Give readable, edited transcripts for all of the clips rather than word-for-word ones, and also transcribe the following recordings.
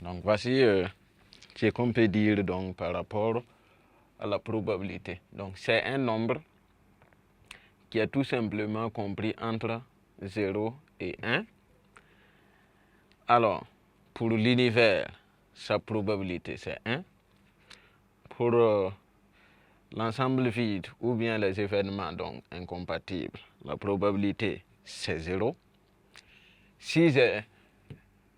Donc voici ce qu'on peut dire donc par rapport à la probabilité. Donc c'est un nombre qui est tout simplement compris entre 0 et 1. Alors, pour l'univers, sa probabilité c'est 1. Pour l'ensemble vide ou bien les événements donc incompatibles, la probabilité c'est 0. Si j'ai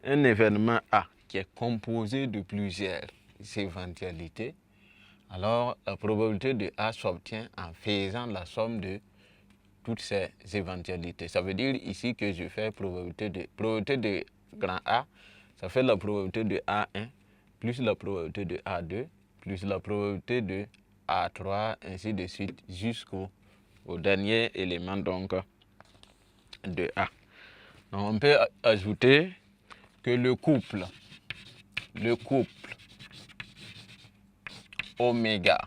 un événement A qui est composé de plusieurs éventualités, alors la probabilité de A s'obtient en faisant la somme de toutes ces éventualités. Ça veut dire ici que je fais probabilité de grand A, ça fait la probabilité de A1 plus la probabilité de A2 plus la probabilité de A3, ainsi de suite jusqu'au dernier élément donc de A. Donc on peut ajouter que le couple oméga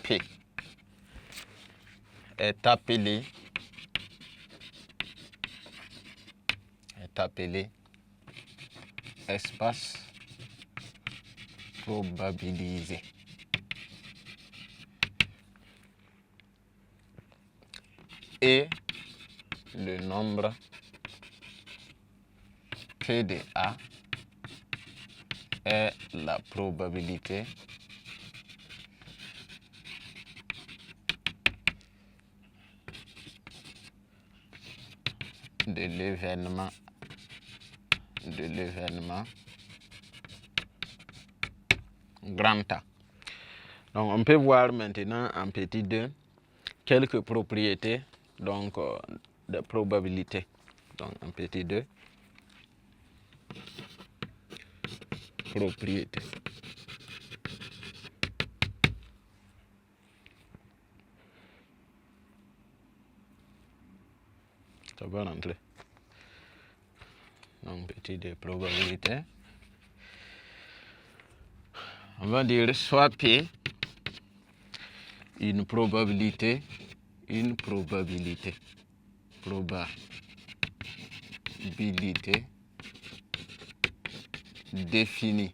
P est appelé espace probabilisé. Et le nombre P de A est la probabilité de l'événement grand A. Donc on peut voir maintenant en petit 2 quelques propriétés donc de probabilité. Donc en petit 2, propriété. Ça va rentrer. Donc petit 2, probabilité. On va dire soit P, une probabilité définie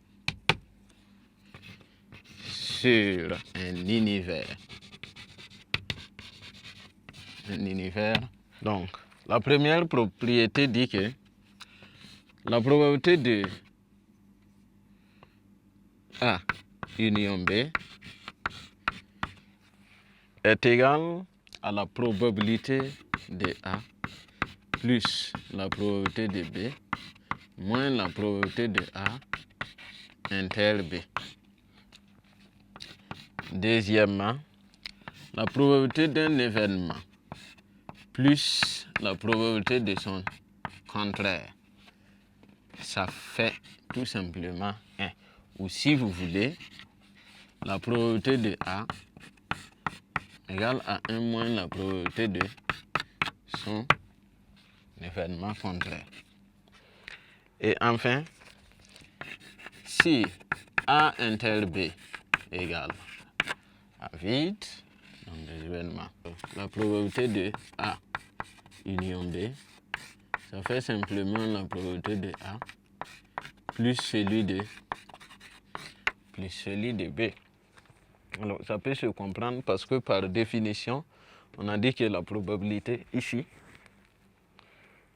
sur un univers. Donc, la première propriété dit que la probabilité de A union B est égale à la probabilité de A plus la probabilité de B moins la probabilité de A inter B. Deuxièmement, la probabilité d'un événement plus la probabilité de son contraire, ça fait tout simplement 1. Ou si vous voulez, la probabilité de A égale à 1 moins la probabilité de son événement contraire. Et enfin, si A inter B égale à vide, donc des événements, la probabilité de A union B, ça fait simplement la probabilité de A plus celui de B. Alors ça peut se comprendre parce que par définition, on a dit que la probabilité ici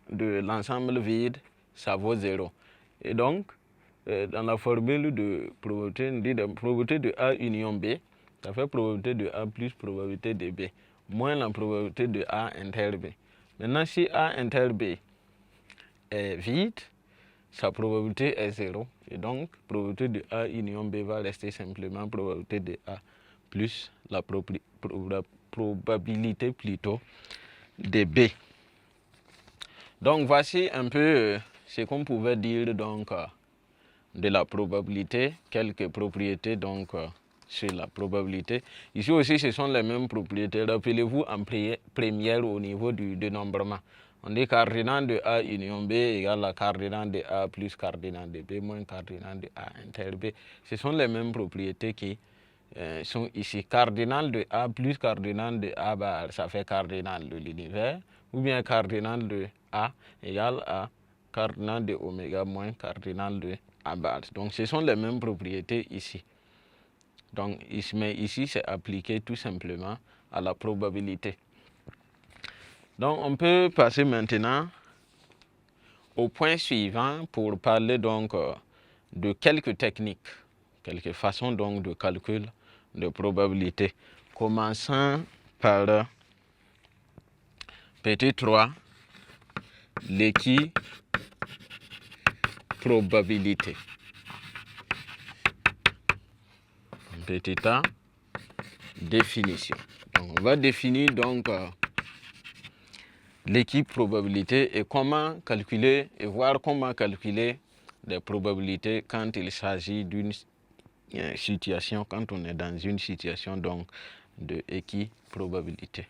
de l'ensemble vide, ça vaut 0. Et donc, dans la formule de probabilité, on dit la probabilité de A union B, ça fait probabilité de A plus probabilité de B, moins la probabilité de A inter B. Maintenant, si A inter B est vide, sa probabilité est 0. Et donc, probabilité de A union B va rester simplement probabilité de A plus la probabilité plutôt de B. Donc, voici un peu ce qu'on pouvait dire donc de la probabilité, quelques propriétés donc sur la probabilité. Ici aussi, ce sont les mêmes propriétés. Rappelez-vous en première au niveau du dénombrement. On dit cardinal de A union B égale à cardinal de A plus cardinal de B moins cardinal de A inter B. Ce sont les mêmes propriétés qui sont ici. Cardinal de A plus cardinal de A bar, ça fait cardinal de l'univers. Ou bien cardinal de A égale à cardinal de oméga moins cardinal de abattre. Donc ce sont les mêmes propriétés ici. Donc ici c'est appliqué tout simplement à la probabilité. Donc on peut passer maintenant au point suivant pour parler donc de quelques techniques, quelques façons donc de calcul de probabilité. Commençons par petit 3, l'équiprobabilité. Petit a, définition. Donc, on va définir donc l'équiprobabilité et comment calculer et voir comment calculer les probabilités quand il s'agit d'une situation, quand on est dans une situation donc de équiprobabilité.